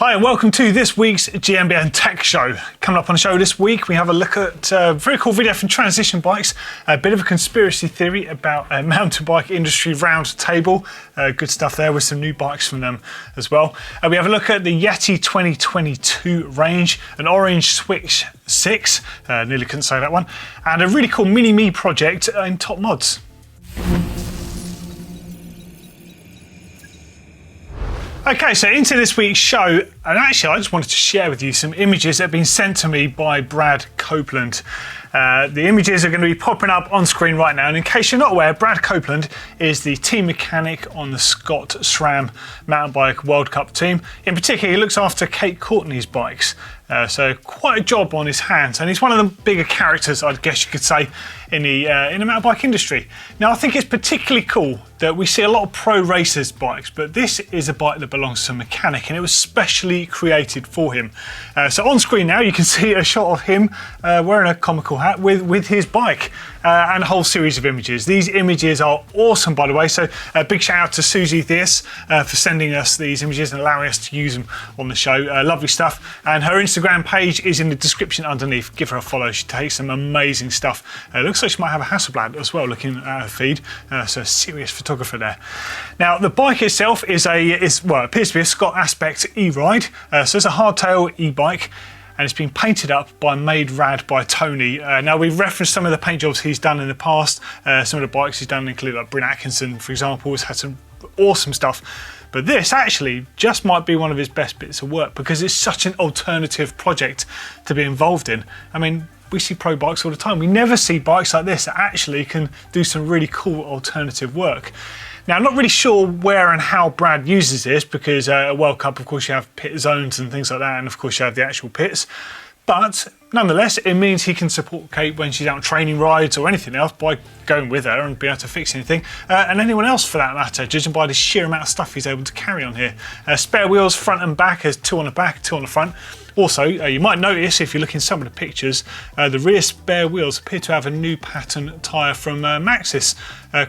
Hi and welcome to this week's GMBN Tech Show. Coming up on the show this week, we have a look at a very cool video from Transition Bikes, a bit of a conspiracy theory about a mountain bike industry round table. Good stuff there with some new bikes from them as well. We have a look at the Yeti 2022 range, an orange Switch 6, nearly couldn't say that one, and a really cool mini-me project in Top Mods. Okay, so into this week's show, and actually I just wanted to share with you some images that have been sent to me by Brad Copeland. The images are going to be popping up on screen right now, and in case you're not aware, Brad Copeland is the team mechanic on the Scott-Sram Mountain Bike World Cup team. In particular, he looks after Kate Courtney's bikes, so quite a job on his hands, and he's one of the bigger characters, I guess you could say, in the mountain bike industry. Now, I think it's particularly cool that we see a lot of pro racers' bikes, but this is a bike that belongs to a mechanic, and it was specially created for him. So on screen now, you can see a shot of him wearing a comical hat with his bike, and a whole series of images. These images are awesome, by the way, so a big shout out to Susie Theus for sending us these images and allowing us to use them on the show. Lovely stuff, and her Instagram page is in the description underneath. Give her a follow, she takes some amazing stuff. Looks like she might have a Hasselblad as well, looking at her feed, so a serious photographer there. Now, the bike itself is well, it appears to be a Scott Aspect e-ride, so it's a hardtail e-bike, and it's been painted up by Made Rad by Tony. Now, we've referenced some of the paint jobs he's done in the past. Some of the bikes he's done include, like Bryn Atkinson, for example, has had some awesome stuff. But this actually just might be one of his best bits of work because it's such an alternative project to be involved in. I mean, we see pro bikes all the time. We never see bikes like this that actually can do some really cool alternative work. Now, I'm not really sure where and how Brad uses this because at World Cup, of course, you have pit zones and things like that, and of course you have the actual pits. But nonetheless, it means he can support Kate when she's out on training rides or anything else by going with her and be able to fix anything, and anyone else for that matter, judging by the sheer amount of stuff he's able to carry on here. Spare wheels front and back, there's 2 on the back, 2 on the front. Also, you might notice if you look in some of the pictures, the rear spare wheels appear to have a new pattern tyre from Maxxis,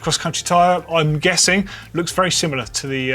cross-country tyre. I'm guessing looks very similar to the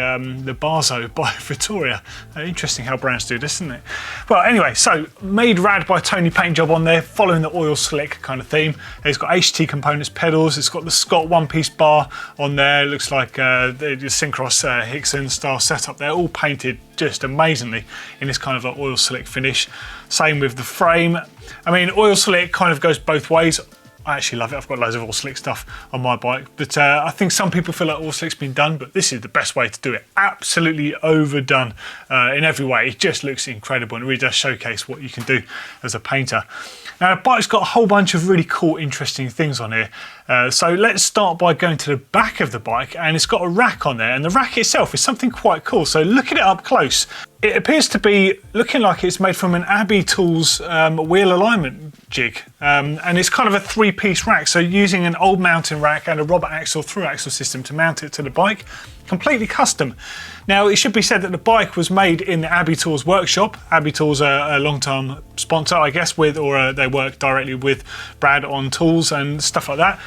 Barzo by Vittoria. Interesting how brands do this, isn't it? Well, anyway, so Made Rad by Tony paint job on there, following the oil slick kind of theme. It's got HT components, pedals. It's got the Scott one-piece bar on there. It looks like the Syncross Hickson style setup there, all painted just amazingly in this kind of like oil slick finish. Same with the frame. I mean, oil slick kind of goes both ways. I actually love it. I've got loads of oil slick stuff on my bike, but I think some people feel like oil slick's been done, but this is the best way to do it. Absolutely overdone in every way. It just looks incredible and it really does showcase what you can do as a painter. Now, the bike's got a whole bunch of really cool, interesting things on here. So let's start by going to the back of the bike, and it's got a rack on there, and the rack itself is something quite cool. So look at it up close. It appears to be looking like it's made from an Abbey Tools wheel alignment jig, and it's kind of a 3-piece rack. So using an old mountain rack and a Robert Axel through-axle system to mount it to the bike, completely custom. Now, it should be said that the bike was made in the Abbey Tools workshop. Abbey Tools are a long-term sponsor, I guess, they work directly with Brad on tools and stuff like that.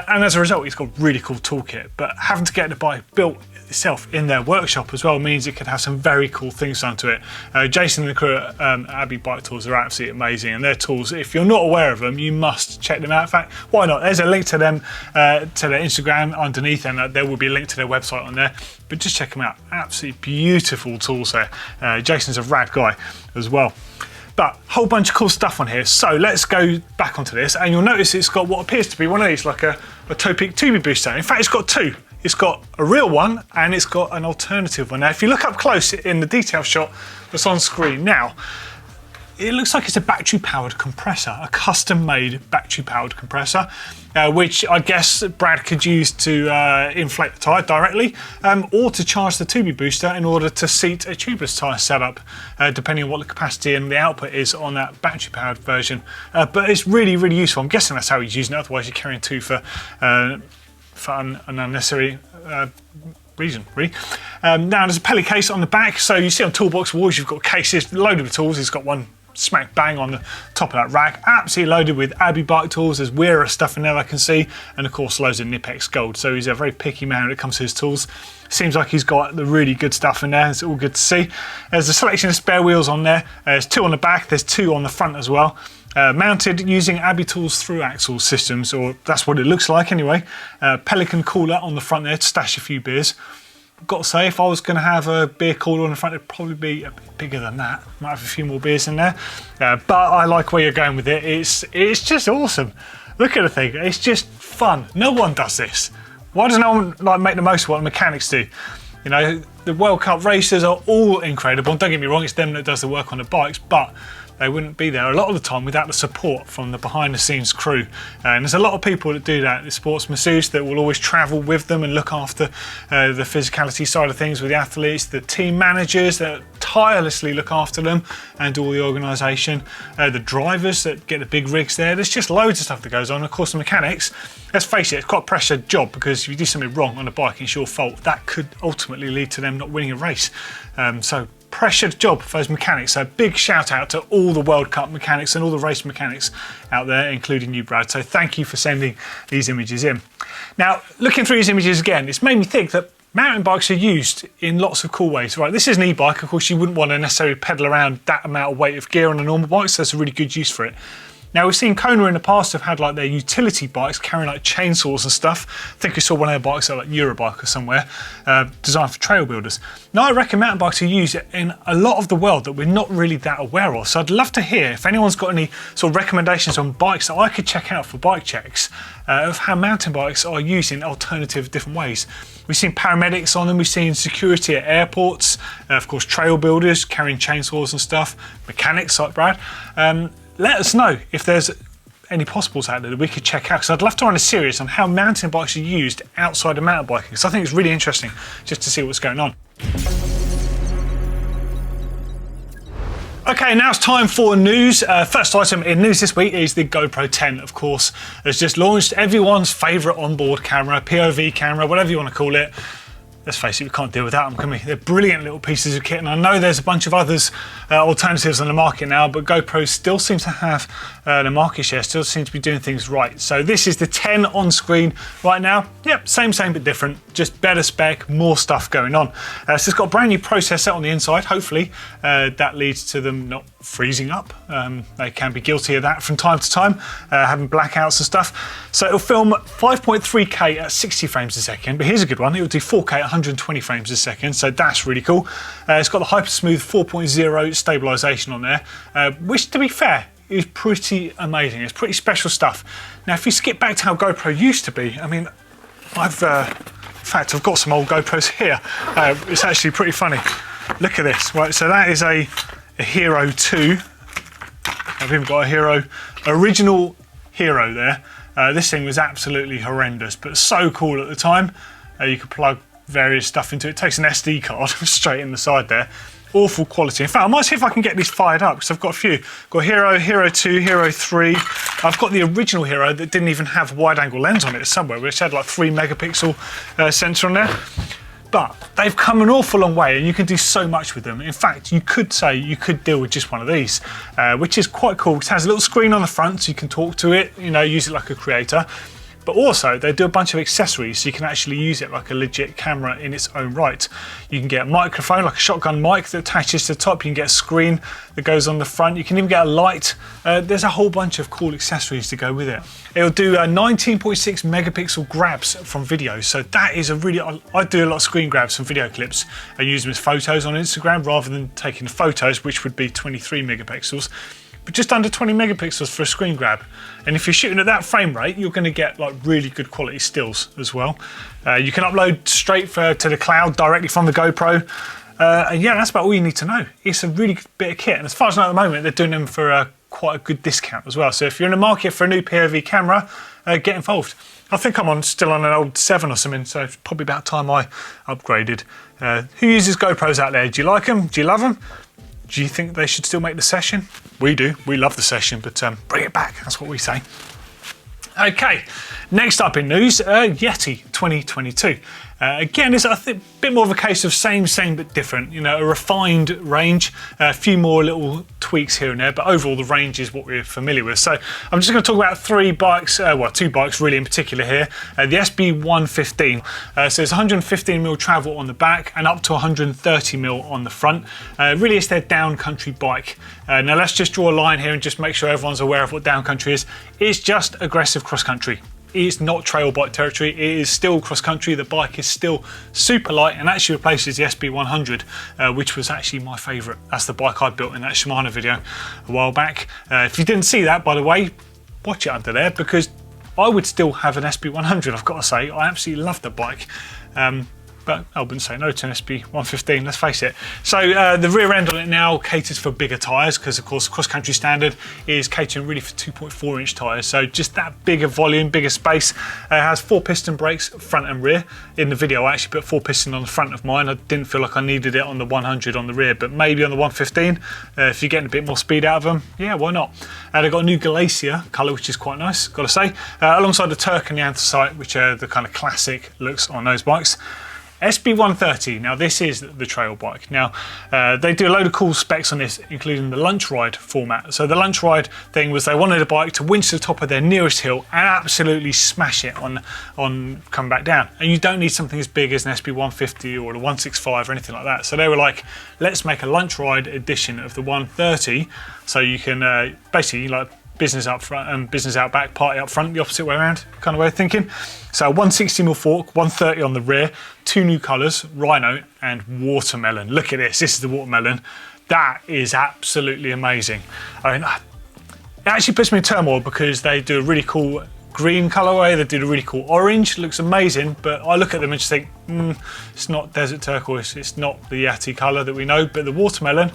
And as a result, it's got a really cool toolkit. But having to get the bike built itself in their workshop as well means it could have some very cool things done to it. Jason and the crew at Abbey Bike Tools are absolutely amazing, and their tools, if you're not aware of them, you must check them out. In fact, why not? There's a link to them, to their Instagram underneath, and there will be a link to their website on there, but just check them out. Absolutely beautiful tools there. Jason's a rad guy as well. But a whole bunch of cool stuff on here. So let's go back onto this, and you'll notice it's got what appears to be one of these, like a Topic Tubi booster. In fact, it's got 2. It's got a real one and it's got an alternative one. Now, if you look up close in the detail shot that's on screen now, it looks like it's a battery-powered compressor, a custom-made battery-powered compressor, which I guess Brad could use to inflate the tyre directly, or to charge the Tubi booster in order to seat a tubeless tyre setup, depending on what the capacity and the output is on that battery-powered version. But it's really, really useful. I'm guessing that's how he's using it, otherwise you're carrying 2 for an unnecessary reason, really. Now, there's a pellet case on the back, so you see on toolbox walls you've got cases loaded with tools. It's got one smack bang on the top of that rack, absolutely loaded with Abbey bike tools. There's Wearer stuff in there I can see, and of course loads of Nipex gold. So he's a very picky man when it comes to his tools. Seems like he's got the really good stuff in there. It's all good to see. There's a selection of spare wheels on there. There's 2 on the back, there's 2 on the front as well. Mounted using Abbey Tools through axle systems, or that's what it looks like anyway. Pelican cooler on the front there to stash a few beers. Got to say, if I was going to have a beer cooler on the front, it'd probably be a bit bigger than that. Might have a few more beers in there, but I like where you're going with it. It's just awesome. Look at the thing. It's just fun. No one does this. Why does no one like make the most of what the mechanics do? You know, the World Cup racers are all incredible. Don't get me wrong, it's them that does the work on the bikes, but they wouldn't be there a lot of the time without the support from the behind the scenes crew. And there's a lot of people that do that. The sports masseurs that will always travel with them and look after the physicality side of things with the athletes, the team managers that tirelessly look after them and do all the organisation, the drivers that get the big rigs there. There's just loads of stuff that goes on. Of course, the mechanics, let's face it, it's quite a pressured job, because if you do something wrong on a bike and it's your fault, that could ultimately lead to them not winning a race. So pressured job for those mechanics. So big shout out to all the World Cup mechanics and all the race mechanics out there, including you, Brad. So thank you for sending these images in. Now, looking through these images again, it's made me think that mountain bikes are used in lots of cool ways. Right, this is an e-bike. Of course, you wouldn't want to necessarily pedal around that amount of weight of gear on a normal bike, so that's a really good use for it. Now, we've seen Kona in the past have had like their utility bikes carrying like chainsaws and stuff. I think we saw one of their bikes at like Eurobike or somewhere, designed for trail builders. Now, I reckon mountain bikes are used in a lot of the world that we're not really that aware of. So I'd love to hear if anyone's got any sort of recommendations on bikes that I could check out for bike checks, of how mountain bikes are used in alternative different ways. We've seen paramedics on them, we've seen security at airports, of course trail builders carrying chainsaws and stuff, mechanics like Brad. Let us know if there's any possibles out there that we could check out, because I'd love to run a series on how mountain bikes are used outside of mountain biking, because I think it's really interesting just to see what's going on. Okay, now it's time for news. First item in news this week is the GoPro 10, of course, has just launched. Everyone's favourite onboard camera, POV camera, whatever you want to call it. Let's face it, we can't deal with that, can we? They're brilliant little pieces of kit, and I know there's a bunch of others, alternatives on the market now, but GoPro still seems to have the market share, still seems to be doing things right. So this is the 10 on screen right now. Yep, same but different, just better spec, more stuff going on. So it's got a brand new processor on the inside. Hopefully that leads to them not freezing up. They can be guilty of that from time to time, having blackouts and stuff. So it'll film 5.3K at 60 frames a second, but here's a good one. It'll do 4K at 120 frames a second, so that's really cool. It's got the Hypersmooth 4.0 stabilization on there, which, to be fair, is pretty amazing. It's pretty special stuff. Now, if you skip back to how GoPro used to be, I mean, in fact, I've got some old GoPros here. It's actually pretty funny. Look at this. Right, so that is a Hero 2. I've even got a Hero, original Hero there. This thing was absolutely horrendous, but so cool at the time. You could plug various stuff into it. It takes an SD card straight in the side there. Awful quality. In fact, I might see if I can get these fired up, because I've got a few. Got Hero, Hero 2, Hero 3. I've got the original Hero that didn't even have a wide angle lens on it somewhere, which had like 3 megapixel sensor on there. But they've come an awful long way, and you can do so much with them. In fact, you could say you could deal with just one of these, which is quite cool. It has a little screen on the front, so you can talk to it, you know, use it like a creator. But also, they do a bunch of accessories, so you can actually use it like a legit camera in its own right. You can get a microphone, like a shotgun mic that attaches to the top. You can get a screen that goes on the front. You can even get a light. There's a whole bunch of cool accessories to go with it. It'll do 19.6 megapixel grabs from videos. So that is a really, I do a lot of screen grabs from video clips. I use them as photos on Instagram rather than taking the photos, which would be 23 megapixels. But just under 20 megapixels for a screen grab. And if you're shooting at that frame rate, you're going to get like really good quality stills as well. You can upload straight to the cloud directly from the GoPro. And yeah, that's about all you need to know. It's a really good bit of kit. And as far as I know at the moment, they're doing them for quite a good discount as well. So if you're in the market for a new POV camera, get involved. I think I'm still on an old 7 or something, so it's probably about time I upgraded. Who uses GoPros out there? Do you like them? Do you love them? Do you think they should still make the Session? We do. We love the Session, but bring it back. That's what we say. Okay, next up in news, Yeti 2022. Again, it's I think a bit more of a case of same but different. You know, a refined range, a few more little tweaks here and there, but overall the range is what we're familiar with. So I'm just going to talk about three bikes, well, two bikes really in particular here. The SB115, so it's 115mm travel on the back and up to 130mm on the front. Really it's their down country bike. Now let's just draw a line here and just make sure everyone's aware of what down country is. It's just aggressive cross country. It's not trail bike territory, it is still cross country. The bike is still super light and actually replaces the SB100, which was actually my favourite. That's the bike I built in that Shimano video a while back. If you didn't see that, by the way, watch it under there, because I would still have an SB100, I've got to say. I absolutely love the bike. But I wouldn't say no to an SB115, let's face it. So the rear end on it now caters for bigger tyres, because of course cross-country standard is catering really for 2.4 inch tyres. So just that bigger volume, bigger space. It has 4 piston brakes, front and rear. In the video I actually put 4 piston on the front of mine. I didn't feel like I needed it on the 100 on the rear, but maybe on the 115, if you're getting a bit more speed out of them, yeah, why not? They've got a new Glacier colour, which is quite nice, got to say, alongside the Turk and the Anthracite, which are the kind of classic looks on those bikes. SB130, now this is the trail bike. Now, they do a load of cool specs on this, including the lunch ride format. So the lunch ride thing was they wanted a bike to winch to the top of their nearest hill and absolutely smash it on coming back down. And you don't need something as big as an SB150 or a 165 or anything like that. So they were like, let's make a lunch ride edition of the 130, so you can basically like business up front and business out back, party up front, the opposite way around kind of way of thinking. So 160mm fork, 130 on the rear, 2 new colours, Rhino and Watermelon. Look at this is the Watermelon. That is absolutely amazing. I mean, it actually puts me in turmoil because they do a really cool green colourway, they did a really cool orange, looks amazing, but I look at them and just think, it's not desert turquoise, it's not the Yeti colour that we know, but the Watermelon,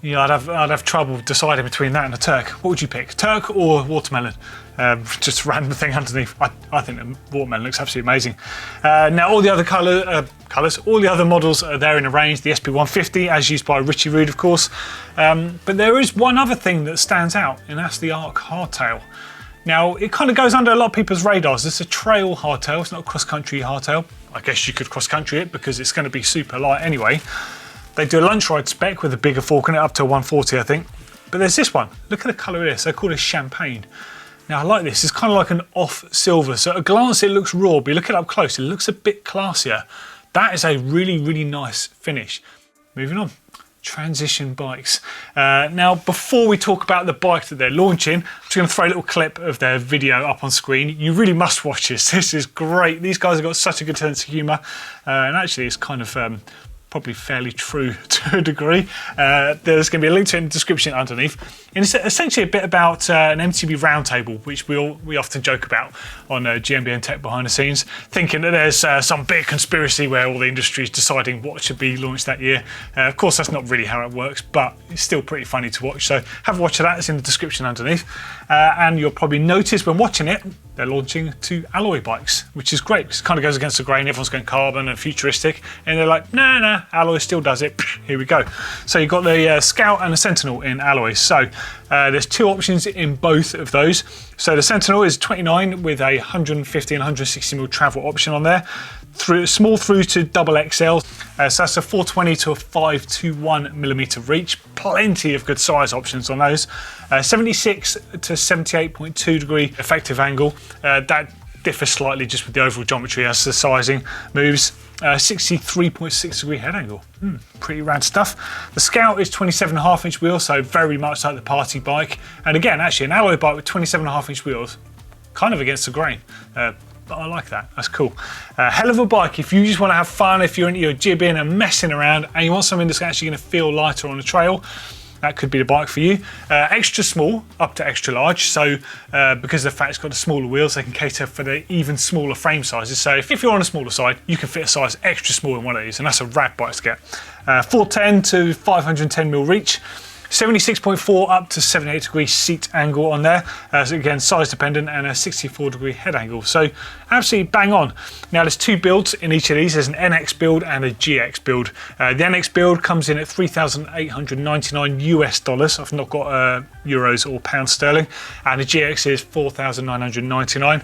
yeah, I'd have trouble deciding between that and a Turk. What would you pick, Turk or Watermelon? Just a random thing underneath. I think the Watermelon looks absolutely amazing. Now all the other colours, all the other models are there in a range. The SB150, as used by Richie Rude, of course. But there is one other thing that stands out, and that's the Arc hardtail. Now it kind of goes under a lot of people's radars. It's a trail hardtail, it's not a cross-country hardtail. I guess you could cross-country it because it's going to be super light anyway. They do a lunch ride spec with a bigger fork on it, up to 140 I think. But there's this one, look at the colour of this, they call it champagne. Now I like this, it's kind of like an off silver, so at a glance it looks raw, but you look it up close, it looks a bit classier. That is a really, really nice finish. Moving on, Transition bikes. Now before we talk about the bike that they're launching, I'm just going to throw a little clip of their video up on screen. You really must watch this is great. These guys have got such a good sense of humour, and actually it's kind of probably fairly true to a degree. There's going to be a link to it in the description underneath. And it's essentially a bit about an MTB roundtable, which we often joke about on GMBN Tech behind the scenes, thinking that there's some big conspiracy where all the industry is deciding what should be launched that year. Of course, that's not really how it works, but it's still pretty funny to watch. So have a watch of that, it's in the description underneath. And you'll probably notice when watching it, they're launching 2 alloy bikes, which is great. It kind of goes against the grain. Everyone's going carbon and futuristic, and they're like, no, alloy still does it. Here we go. So you've got the Scout and the Sentinel in alloys. So there's 2 options in both of those. So the Sentinel is 29 with a 150 and 160mm travel option on there, small through to double XL. So that's a 420 to a 521mm reach. Plenty of good size options on those. 76 to 78.2 degree effective angle. That differs slightly just with the overall geometry as the sizing moves. 63.6 degree head angle. Pretty rad stuff. The Scout is 27.5 inch wheels, so very much like the party bike. And again, actually an alloy bike with 27.5 inch wheels, kind of against the grain. But I like that, that's cool. Hell of a bike if you just want to have fun, if you're into your jibbing and messing around and you want something that's actually going to feel lighter on the trail. That could be the bike for you. Extra small up to extra large, so because of the fact it's got the smaller wheels, they can cater for the even smaller frame sizes. So if you're on the smaller side, you can fit a size extra small in one of these, and that's a rad bike to get. 410 to 510mm reach. 76.4 up to 78 degree seat angle on there. So again, size dependent, and a 64 degree head angle. So absolutely bang on. Now there's 2 builds in each of these. There's an NX build and a GX build. The NX build comes in at $3,899 US. I've not got euros or pounds sterling. And the GX is $4,999.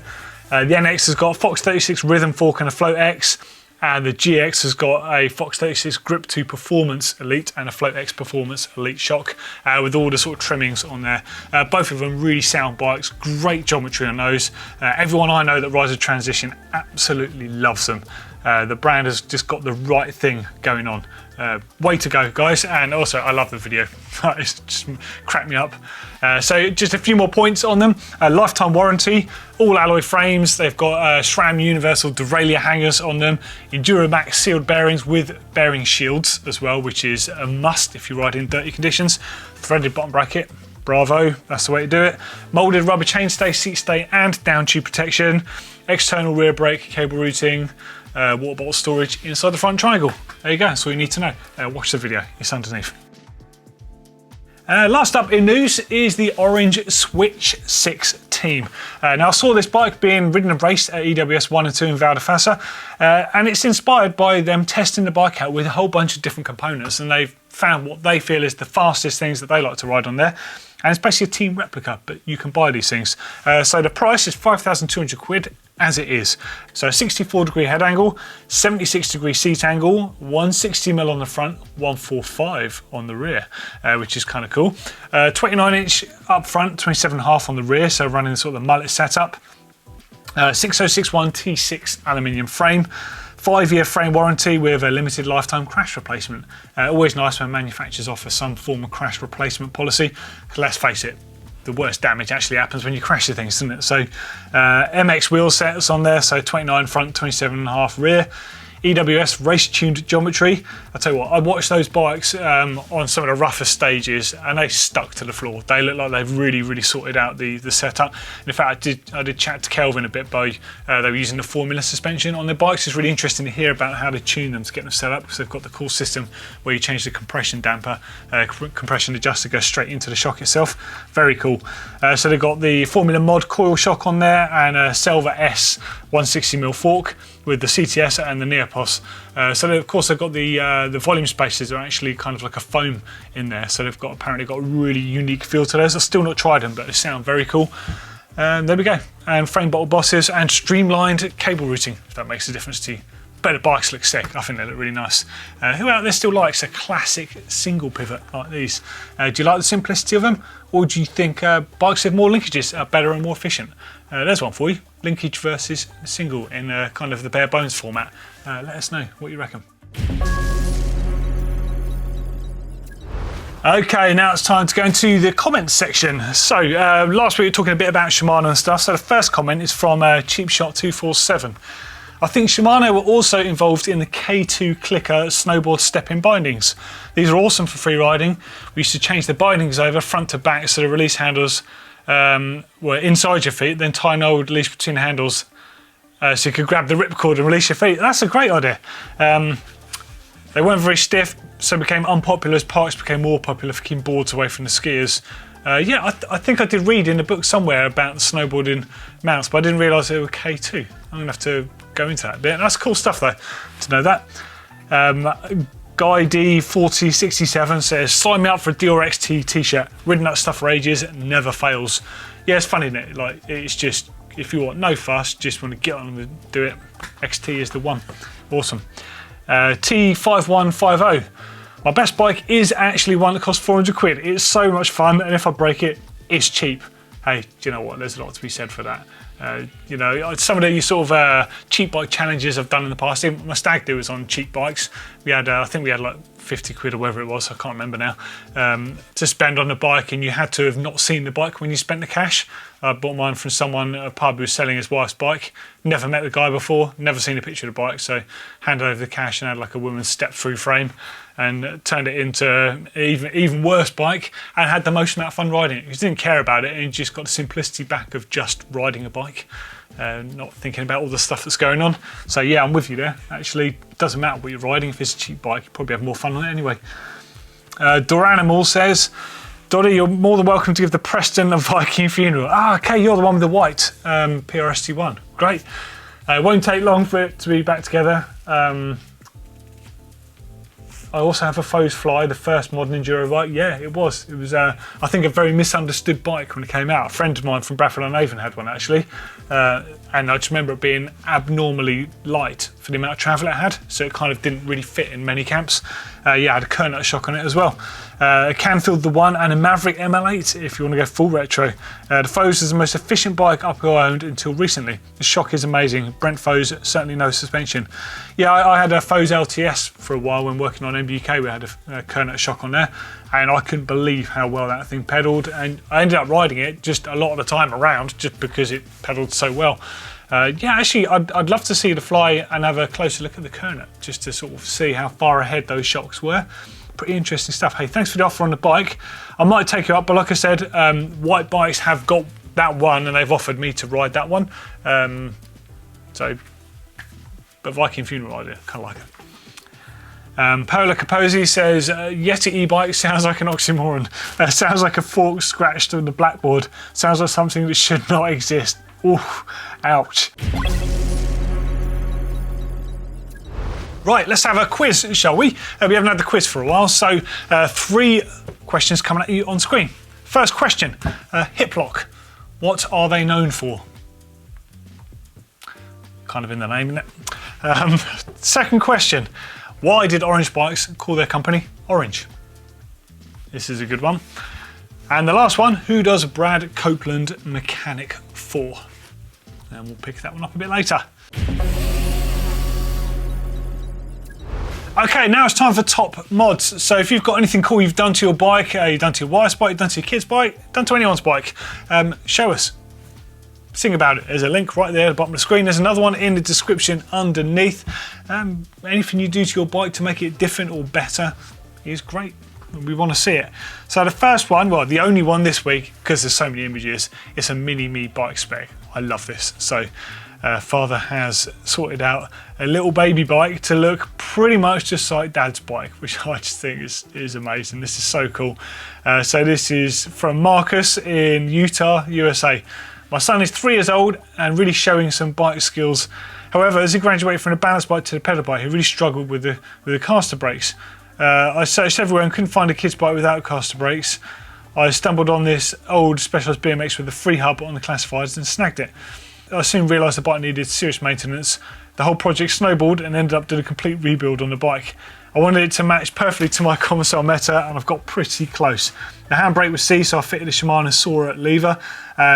The NX has got a Fox 36 Rhythm Fork and a Float X, and the GX has got a Fox 36 Grip 2 Performance Elite and a Float X Performance Elite shock, with all the sort of trimmings on there. Both of them really sound bikes, great geometry on those. Everyone I know that rides a Transition absolutely loves them. The brand has just got the right thing going on. Way to go, guys. And also, I love the video. It's just cracked me up. So just a few more points on them. Lifetime warranty, all alloy frames. They've got SRAM Universal derailleur hangers on them. Enduramax sealed bearings with bearing shields as well, which is a must if you ride in dirty conditions. Threaded bottom bracket. Bravo, that's the way to do it. Moulded rubber chainstay, seat stay and down tube protection. External rear brake, cable routing. Water bottle storage inside the front triangle. There you go, that's all you need to know. Watch the video, it's underneath. Last up in news is the orange Switch 6 team. Now I saw this bike being ridden and raced at EWS 1 and 2 in Val di Fassa, and it's inspired by them testing the bike out with a whole bunch of different components, and they've found what they feel is the fastest things that they like to ride on there. And it's basically a team replica, but you can buy these things. So the price is 5,200 quid as it is. So 64-degree head angle, 76-degree seat angle, 160mm on the front, 145 on the rear, which is kind of cool. 29-inch up front, 27.5 on the rear, so running sort of the mullet setup. 6061 T6 aluminium frame. 5-year frame warranty with a limited lifetime crash replacement. Always nice when manufacturers offer some form of crash replacement policy. Let's face it, the worst damage actually happens when you crash the things, doesn't it? So MX wheel sets on there, so 29 front, 27.5 rear. EWS race tuned geometry. I tell you what, I watched those bikes on some of the roughest stages and they stuck to the floor. They look like they've really sorted out the setup. And in fact, I did chat to Kelvin a bit by they were using the Formula suspension on their bikes. It's really interesting to hear about how they tune them to get them set up, because they've got the cool system where you change the compression damper, compression adjuster goes straight into the shock itself. Very cool. So they've got the Formula Mod coil shock on there and a Selva S 160mm fork with the CTS and the Neopos. So of course they've got the volume spacers are actually kind of like a foam in there. So they've got apparently got a really unique feel to those. I've still not tried them, but they sound very cool. There we go. And frame bottle bosses and streamlined cable routing, if that makes a difference to you. But the bikes look sick. I think they look really nice. Who out there still likes a classic single pivot like these? Do you like the simplicity of them? Or do you think bikes with more linkages are better and more efficient? There's one for you. Linkage versus single in kind of the bare bones format. Let us know what you reckon. Okay, now it's time to go into the comments section. So last week we were talking a bit about Shimano and stuff. So the first comment is from Cheap Shot 247. I think Shimano were also involved in the K2 Clicker snowboard step-in bindings. These are awesome for free riding. We used to change the bindings over front to back so the release handles were inside your feet, then tie an old leash between the handles so you could grab the ripcord and release your feet. That's a great idea. They weren't very stiff, so became unpopular as parks became more popular for keeping boards away from the skiers. Yeah, I think I did read in a book somewhere about the snowboarding mounts, but I didn't realise they were K2. I'm going to have to go into that a bit. That's cool stuff though, to know that. Guy D4067 says, sign me up for a Dior XT t-shirt. Ridden that stuff for ages, it never fails. Yeah, it's funny, isn't it? Like, it's just, if you want no fuss, just want to get on and do it, XT is the one. Awesome. T5150. My best bike is actually one that costs 400 quid. It's so much fun, and if I break it, it's cheap. Hey, do you know what? There's a lot to be said for that. You know, some of the sort of cheap bike challenges I've done in the past. Even my stag do was on cheap bikes. We had, I think we had like 50 quid or whatever it was, I can't remember now, to spend on the bike, and you had to have not seen the bike when you spent the cash. I bought mine from someone at a pub who was selling his wife's bike. Never met the guy before, never seen a picture of the bike, so handed over the cash and had like a woman's step-through frame and turned it into even worse bike and had the most amount of fun riding it. He didn't care about it and he just got the simplicity back of just riding a bike, not thinking about all the stuff that's going on. So yeah, I'm with you there. Actually, it doesn't matter what you're riding. If it's a cheap bike, you probably have more fun on it anyway. Doranimal says, Doddy, you're more than welcome to give the Preston a Viking funeral. Ah, okay, you're the one with the white PRST1. Great. It won't take long for it to be back together. I also have a Foes Fly, the first modern enduro bike. Yeah, it was. It was, I think, a very misunderstood bike when it came out. A friend of mine from Bradford-on-Avon had one, actually. And I just remember it being abnormally light for the amount of travel it had, so it kind of didn't really fit in many camps. Yeah, I had a Kernut shock on it as well. A Canfield the One and a Maverick ML8 if you want to go full retro. The Foes is the most efficient bike Uphill owned until recently. The shock is amazing. Brent Foes, certainly no suspension. Yeah, I had a Foes LTS for a while when working on MBUK. We had a Kernut shock on there, and I couldn't believe how well that thing pedalled, and I ended up riding it just a lot of the time around just because it pedalled so well. Yeah, actually, I'd love to see the Fly and have a closer look at the Kernut just to sort of see how far ahead those shocks were. Pretty interesting stuff. Hey, thanks for the offer on the bike. I might take you up, but like I said, White Bikes have got that one and they've offered me to ride that one. But Viking Funeral Rider, kind of like it. Paola Capozzi says, Yeti e-bike sounds like an oxymoron. Sounds like a fork scratched on the blackboard. Sounds like something that should not exist. Oof, ouch. Right, let's have a quiz, shall we? We haven't had the quiz for a while, so 3 questions coming at you on screen. First question, hip lock. What are they known for? Kind of in the name, isn't it? Second question, why did Orange Bikes call their company Orange? This is a good one. And the last one, who does Brad Copeland mechanic for? And we'll pick that one up a bit later. Okay, now it's time for top mods. So if you've got anything cool you've done to your bike, you've done to your wife's bike, you've done to your kid's bike, done to anyone's bike, show us. Sing about it. There's a link right there at the bottom of the screen. There's another one in the description underneath. Anything you do to your bike to make it different or better is great. We want to see it. So the first one, well, the only one this week, because there's so many images, it's a mini me bike spec. I love this. So father has sorted out a little baby bike to look pretty much just like dad's bike, which I just think is amazing. This is so cool. So this is from Marcus in Utah, USA. My son is 3 years old and really showing some bike skills. However, as he graduated from a balance bike to the pedal bike, he really struggled with the caster brakes. I searched everywhere and couldn't find a kid's bike without caster brakes. I stumbled on this old Specialized BMX with a free hub on the classifieds and snagged it. I soon realised the bike needed serious maintenance. The whole project snowballed and ended up doing a complete rebuild on the bike. I wanted it to match perfectly to my Commissar Meta, and I've got pretty close. The handbrake was seized, so I fitted a Shimano Sora lever,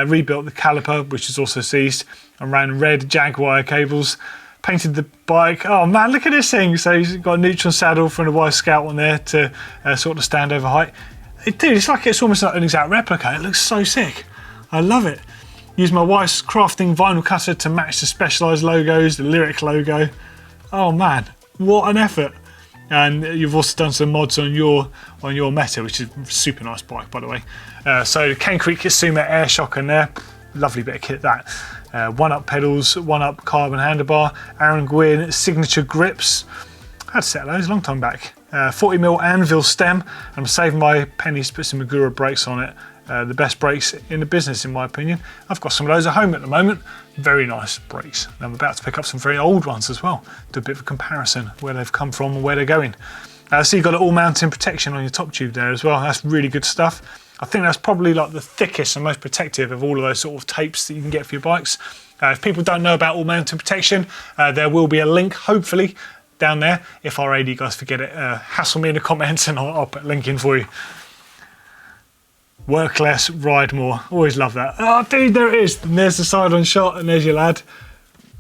rebuilt the caliper, which is also seized, and ran red Jaguar cables. Painted the bike. Oh man, look at this thing. So he's got a neutron saddle from the wife's Scout on there to sort of stand over height. Dude, it's almost like an exact replica. It looks so sick. I love it. Used my wife's crafting vinyl cutter to match the Specialized logos, the Lyric logo. Oh man, what an effort. And you've also done some mods on your Meta, which is a super nice bike, by the way. So Cane Creek Kisuma air shock in there. Lovely bit of kit, that. 1-up pedals, 1-up carbon handlebar, Aaron Gwynn signature grips. I had to set those a long time back. 40mm anvil stem, and I'm saving my pennies to put some Magura brakes on it. The best brakes in the business, in my opinion. I've got some of those at home at the moment. Very nice brakes. And I'm about to pick up some very old ones as well. Do a bit of a comparison where they've come from and where they're going. So you've got an all-mountain protection on your top tube there as well. That's really good stuff. I think that's probably like the thickest and most protective of all of those sort of tapes that you can get for your bikes. If people don't know about all-mountain protection, there will be a link, hopefully, down there. If our AD guys forget it, hassle me in the comments and I'll put a link in for you. Work less, ride more. Always love that. Oh, dude, there it is. And there's the side-on shot and there's your lad.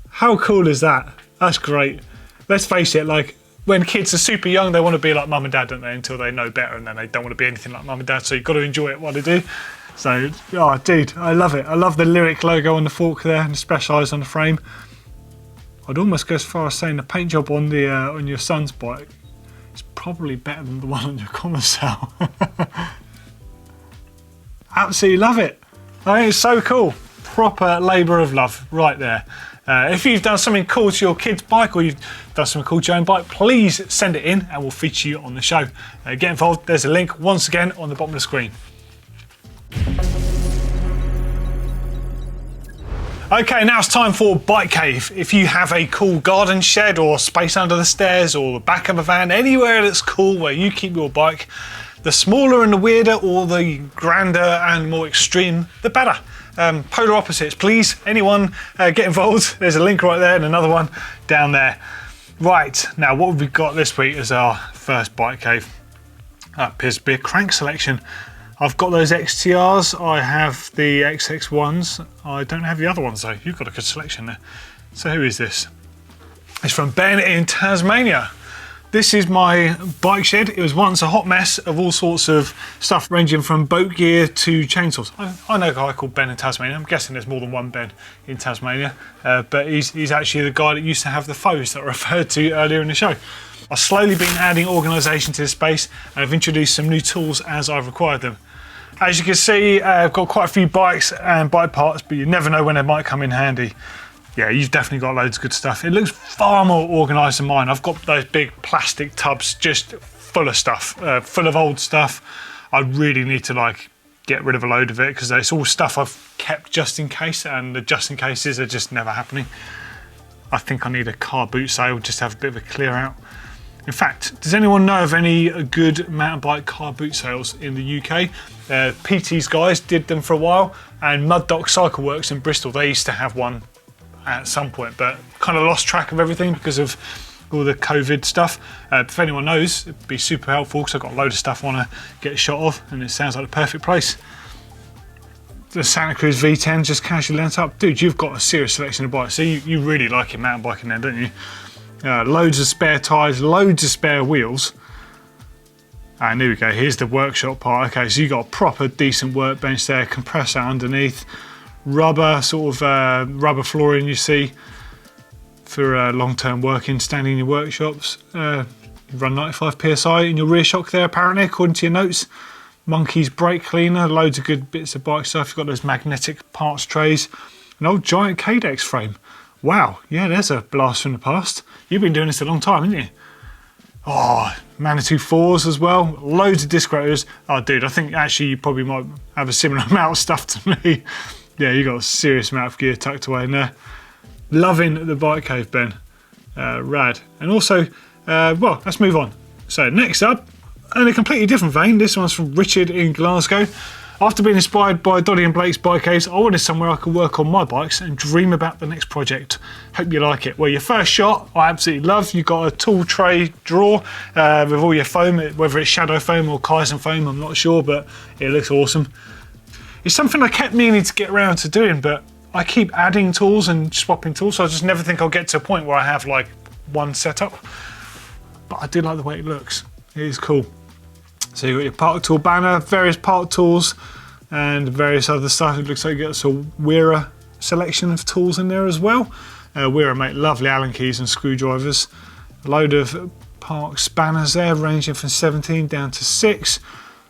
How cool is that? That's great. Let's face it, like, when kids are super young, they want to be like mum and dad, don't they? Until they know better, and then they don't want to be anything like mum and dad. So you've got to enjoy it while they do. So, oh, dude, I love it. I love the Lyric logo on the fork there and the Specialized on the frame. I'd almost go as far as saying the paint job on the on your son's bike is probably better than the one on your Commissar. Absolutely love it. I think it's so cool. Proper labour of love right there. If you've done something cool to your kid's bike or you've done something cool to your own bike, please send it in and we'll feature you on the show. Get involved. There's a link once again on the bottom of the screen. Okay, now it's time for Bike Cave. If you have a cool garden shed or space under the stairs or the back of a van, anywhere that's cool where you keep your bike, the smaller and the weirder or the grander and more extreme, the better. Polar opposites, please. Anyone get involved? There's a link right there and another one down there. Right, now what have we got this week as our first Bike Cave? Appears to be a crank selection. I've got those XTRs, I have the XX1s, I don't have the other ones though. You've got a good selection there. So who is this? It's from Ben in Tasmania. This is my bike shed. It was once a hot mess of all sorts of stuff ranging from boat gear to chainsaws. I know a guy called Ben in Tasmania. I'm guessing there's more than one Ben in Tasmania, but he's actually the guy that used to have the foes that I referred to earlier in the show. I've slowly been adding organisation to the space and I've introduced some new tools as I've required them. As you can see, I've got quite a few bikes and bike parts, but you never know when they might come in handy. Yeah, you've definitely got loads of good stuff. It looks far more organised than mine. I've got those big plastic tubs just full of stuff, full of old stuff. I really need to get rid of a load of it because it's all stuff I've kept just in case, and the just in cases are just never happening. I think I need a car boot sale just to have a bit of a clear out. In fact, does anyone know of any good mountain bike car boot sales in the UK? PT's guys did them for a while, and Mud Dock Cycle Works in Bristol, they used to have one at some point, but kind of lost track of everything because of all the COVID stuff. If anyone knows, it'd be super helpful because I've got a load of stuff I want to get a shot of, and it sounds like the perfect place. The Santa Cruz V10 just casually lent up. Dude, you've got a serious selection of bikes, so you really like your mountain biking then, don't you? Loads of spare tyres, loads of spare wheels. And here we go, here's the workshop part. Okay, so you've got a proper decent workbench there, compressor underneath, rubber, rubber flooring you see for long-term working, standing in your workshops. You run 95 PSI in your rear shock there apparently, according to your notes. Monkey's brake cleaner, loads of good bits of bike stuff. You've got those magnetic parts trays, an old giant Cadex frame. Wow, yeah, there's a blast from the past. You've been doing this a long time, haven't you? Oh, Manitou 4s as well. Loads of disc rotors. Oh, dude, I think actually you probably might have a similar amount of stuff to me. Yeah, you got a serious amount of gear tucked away in there. Loving the Bike Cave, Ben. Rad. And also, well, let's move on. So next up, in a completely different vein, this one's from Richard in Glasgow. After being inspired by Doddy and Blake's Bike Caves, I wanted somewhere I could work on my bikes and dream about the next project. Hope you like it. Well, your first shot, I absolutely love. You've got a tool tray drawer with all your foam, whether it's shadow foam or Kaizen foam, I'm not sure, but it looks awesome. It's something I kept meaning to get around to doing, but I keep adding tools and swapping tools, so I just never think I'll get to a point where I have one setup. But I do like the way it looks. It is cool. So you've got your Park Tool banner, various Park Tools, and various other stuff. It looks like you got a Wera selection of tools in there as well. Wera make lovely Allen keys and screwdrivers. A load of Park spanners there, ranging from 17 down to 6.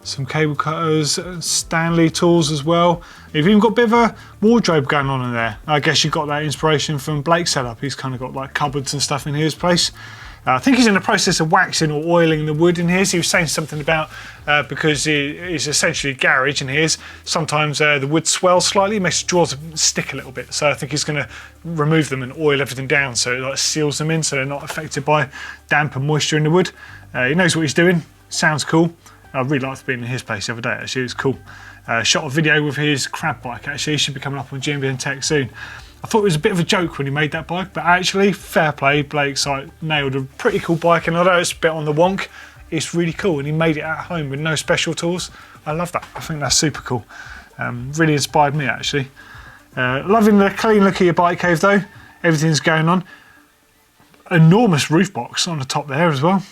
Some cable cutters, Stanley tools as well. You've even got a bit of a wardrobe going on in there. I guess you got that inspiration from Blake's setup. He's kind of got cupboards and stuff in his place. I think he's in the process of waxing or oiling the wood in his. He was saying something about, because it's essentially a garage in his, sometimes the wood swells slightly, makes the drawers stick a little bit. So I think he's going to remove them and oil everything down so it seals them in so they're not affected by damp and moisture in the wood. He knows what he's doing, sounds cool. I really liked being in his place the other day, actually, it was cool. Shot a video with his crab bike, actually, it should be coming up on GMBN Tech soon. I thought it was a bit of a joke when he made that bike, but actually, fair play, Blake's nailed a pretty cool bike, and although it's a bit on the wonk, it's really cool, and he made it at home with no special tools. I love that, I think that's super cool. Really inspired me, actually. Loving the clean look of your Bike Cave, though. Everything's going on. Enormous roof box on the top there as well.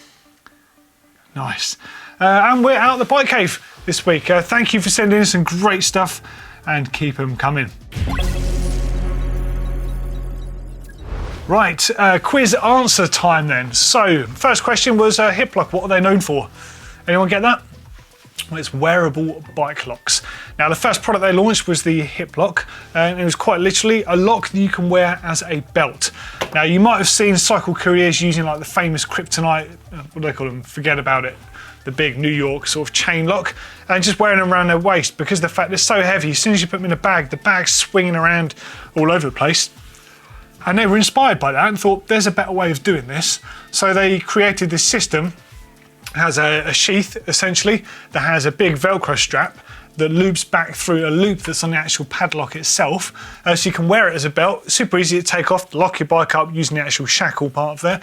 Nice. And we're out of the Bike Cave this week. Thank you for sending in some great stuff, and keep them coming. Right, quiz answer time then. So, first question was hip lock. What are they known for? Anyone get that? Well, it's wearable bike locks. Now, the first product they launched was the hip lock, and it was quite literally a lock that you can wear as a belt. Now, you might have seen cycle couriers using the famous kryptonite, what do they call them? Forget about it. the big New York sort of chain lock, and just wearing them around their waist because of the fact they're so heavy. As soon as you put them in a bag, the bag's swinging around all over the place. And they were inspired by that and thought there's a better way of doing this. So they created this system. It has a sheath essentially that has a big Velcro strap that loops back through a loop that's on the actual padlock itself. So you can wear it as a belt, super easy to take off, lock your bike up using the actual shackle part of there.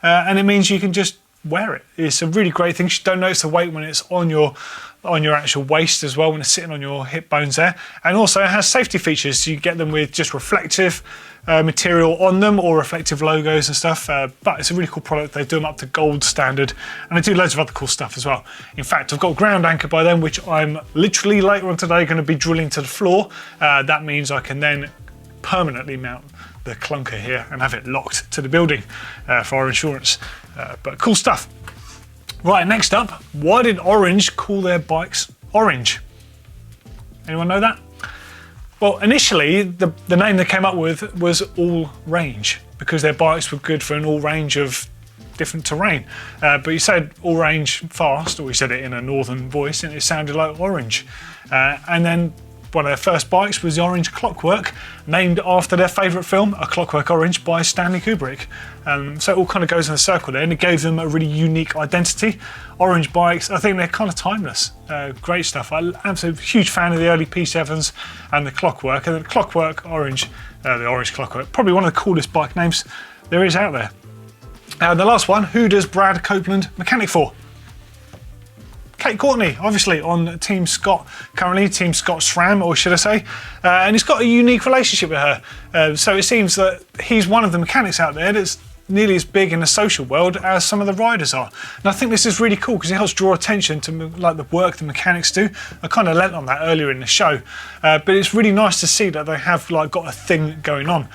And it means you can just wear it. It's a really great thing. You don't notice the weight when it's on your actual waist as well, when it's sitting on your hip bones there. And also it has safety features. You get them with just reflective material on them or reflective logos and stuff. But it's a really cool product. They do them up to gold standard, and they do loads of other cool stuff as well. In fact, I've got a ground anchor by them, which I'm literally later on today going to be drilling to the floor. That means I can then permanently mount the clunker here and have it locked to the building for our insurance. But cool stuff. Right, next up, why did Orange call their bikes Orange? Anyone know that? Well, initially, the name they came up with was All Range, because their bikes were good for an all range of different terrain. But you said All Range fast, or you said it in a northern voice, and it sounded like Orange. And then one of their first bikes was the Orange Clockwork, named after their favourite film, A Clockwork Orange by Stanley Kubrick. So it all kind of goes in a circle there, and it gave them a really unique identity. Orange bikes, I think they're kind of timeless. Great stuff. I'm a huge fan of the early P7s and the Clockwork, and the Clockwork Orange, the Orange Clockwork, probably one of the coolest bike names there is out there. The last one, who does Brad Copeland mechanic for? Kate Courtney, obviously on Team Scott, currently Team Scott-Sram, or should I say, and he's got a unique relationship with her. So it seems that he's one of the mechanics out there that's nearly as big in the social world as some of the riders are. And I think this is really cool because it helps draw attention to like the work the mechanics do. I kind of lent on that earlier in the show, but it's really nice to see that they have like got a thing going on.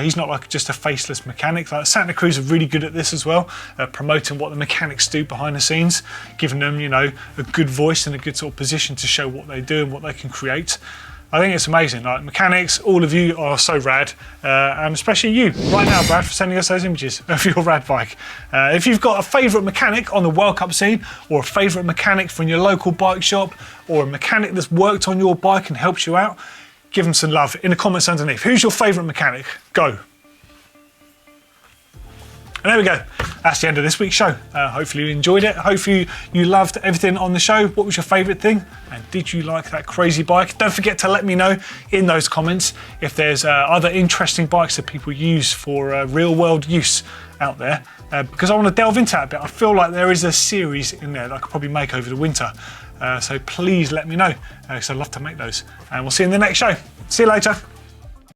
He's not like just a faceless mechanic. Like Santa Cruz are really good at this as well, promoting what the mechanics do behind the scenes, giving them, you know, a good voice and a good sort of position to show what they do and what they can create. I think it's amazing. Like mechanics, all of you are so rad, and especially you right now, Brad, for sending us those images of your rad bike. If you've got a favourite mechanic on the World Cup scene, or a favourite mechanic from your local bike shop, or a mechanic that's worked on your bike and helped you out, give them some love in the comments underneath. Who's your favourite mechanic? Go. And there we go. That's the end of this week's show. Hopefully you enjoyed it. Hopefully you loved everything on the show. What was your favourite thing? And did you like that crazy bike? Don't forget to let me know in those comments if there's other interesting bikes that people use for real world use out there. Because I want to delve into that a bit. I feel like there is a series in there that I could probably make over the winter. So please let me know, because I'd love to make those. And we'll see you in the next show. See you later.